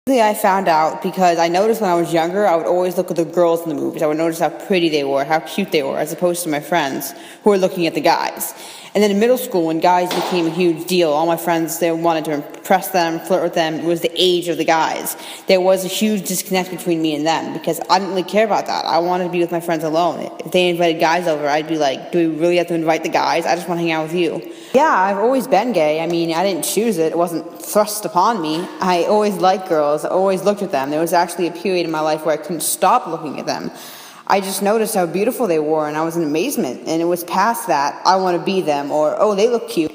I found out because I noticed when I was younger, I would always look at the girls in the movies. I would notice how pretty they were, how cute they were, as opposed to my friends who were looking at the guys. And then in middle school, when guys became a huge deal, all my friends, they wanted to impress them, flirt with them. It was the age of the guys. There was a huge disconnect between me and them because I didn't really care about that. I wanted to be with my friends alone. If they invited guys over, I'd be like, do we really have to invite the guys? I just want to hang out with you. Yeah, I've always been gay. I mean, I didn't choose it. It wasn't thrust upon me. I always liked girls. I always looked at them. There was actually a period in my life where I couldn't stop looking at them. I just noticed how beautiful they were, and I was in amazement. And it was past that, I want to be them, or, oh, they look cute.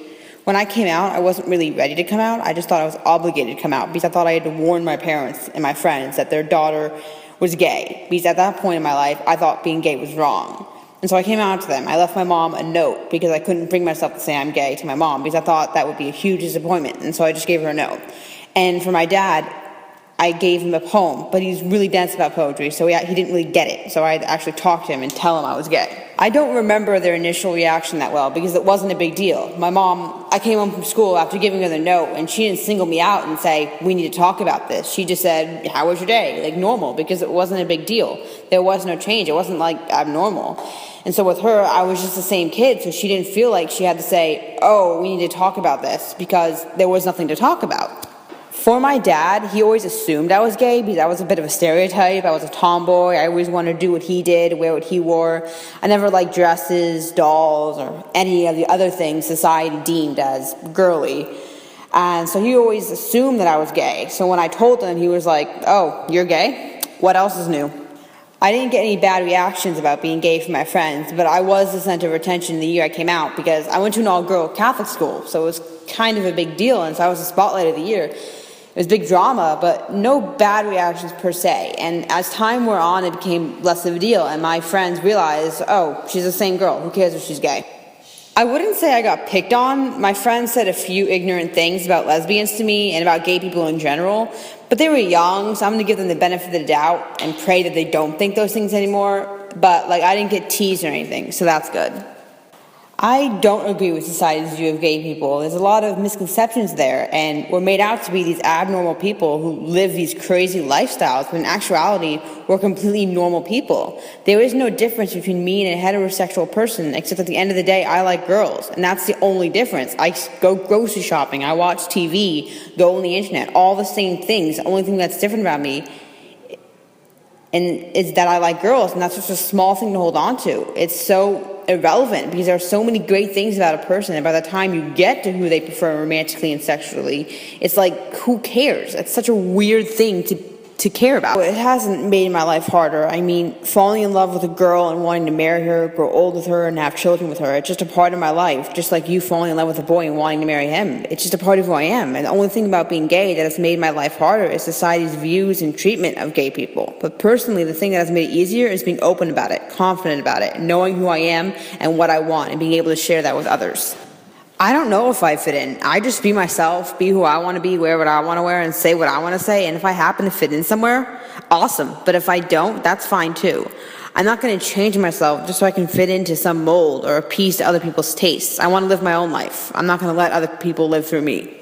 When I came out, I wasn't really ready to come out. I just thought I was obligated to come out because I thought I had to warn my parents and my friends that their daughter was gay. Because at that point in my life, I thought being gay was wrong. And so I came out to them. I left my mom a note because I couldn't bring myself to say I'm gay to my mom because I thought that would be a huge disappointment. And so I just gave her a note. And for my dad, I gave him a poem, but he's really dense about poetry, so he didn't really get it. So I had to actually talk to him and tell him I was gay. I don't remember their initial reaction that well because it wasn't a big deal. My mom, I came home from school after giving her the note, and she didn't single me out and say, we need to talk about this. She just said, how was your day? Like normal, because it wasn't a big deal. There was no change. It wasn't like abnormal. And so with her, I was just the same kid, so she didn't feel like she had to say, oh, we need to talk about this, because there was nothing to talk about. For my dad, he always assumed I was gay because I was a bit of a stereotype. I was a tomboy. I always wanted to do what he did, wear what he wore. I never liked dresses, dolls, or any of the other things society deemed as girly. And so he always assumed that I was gay. So when I told him, he was like, oh, you're gay? What else is new? I didn't get any bad reactions about being gay from my friends, but I was the center of attention the year I came out because I went to an all-girl Catholic school, so it was kind of a big deal, and so I was the spotlight of the year. It was big drama, but no bad reactions per se. And as time wore on, it became less of a deal, and my friends realized, oh, she's the same girl. Who cares if she's gay? I wouldn't say I got picked on. My friends said a few ignorant things about lesbians to me and about gay people in general, but they were young, so I'm going to give them the benefit of the doubt and pray that they don't think those things anymore. But, I didn't get teased or anything, so that's good. I don't agree with society's view of gay people. There's a lot of misconceptions there, and we're made out to be these abnormal people who live these crazy lifestyles, but in actuality, we're completely normal people. There is no difference between me and a heterosexual person, except at the end of the day, I like girls, and that's the only difference. I go grocery shopping, I watch TV, go on the internet, all the same things. The only thing that's different about me is that I like girls, and that's just a small thing to hold on to. It's so irrelevant because there are so many great things about a person, and by the time you get to who they prefer romantically and sexually, it's like, who cares? It's such a weird thing to care about. It hasn't made my life harder. I mean, falling in love with a girl and wanting to marry her, grow old with her, and have children with her, it's just a part of my life, just like you falling in love with a boy and wanting to marry him. It's just a part of who I am, and the only thing about being gay that has made my life harder is society's views and treatment of gay people. But personally, the thing that has made it easier is being open about it, confident about it, knowing who I am and what I want, and being able to share that with others. I don't know if I fit in. I just be myself, be who I want to be, wear what I want to wear, and say what I want to say. And if I happen to fit in somewhere, awesome. But if I don't, that's fine too. I'm not going to change myself just so I can fit into some mold or appease to other people's tastes. I want to live my own life. I'm not going to let other people live through me.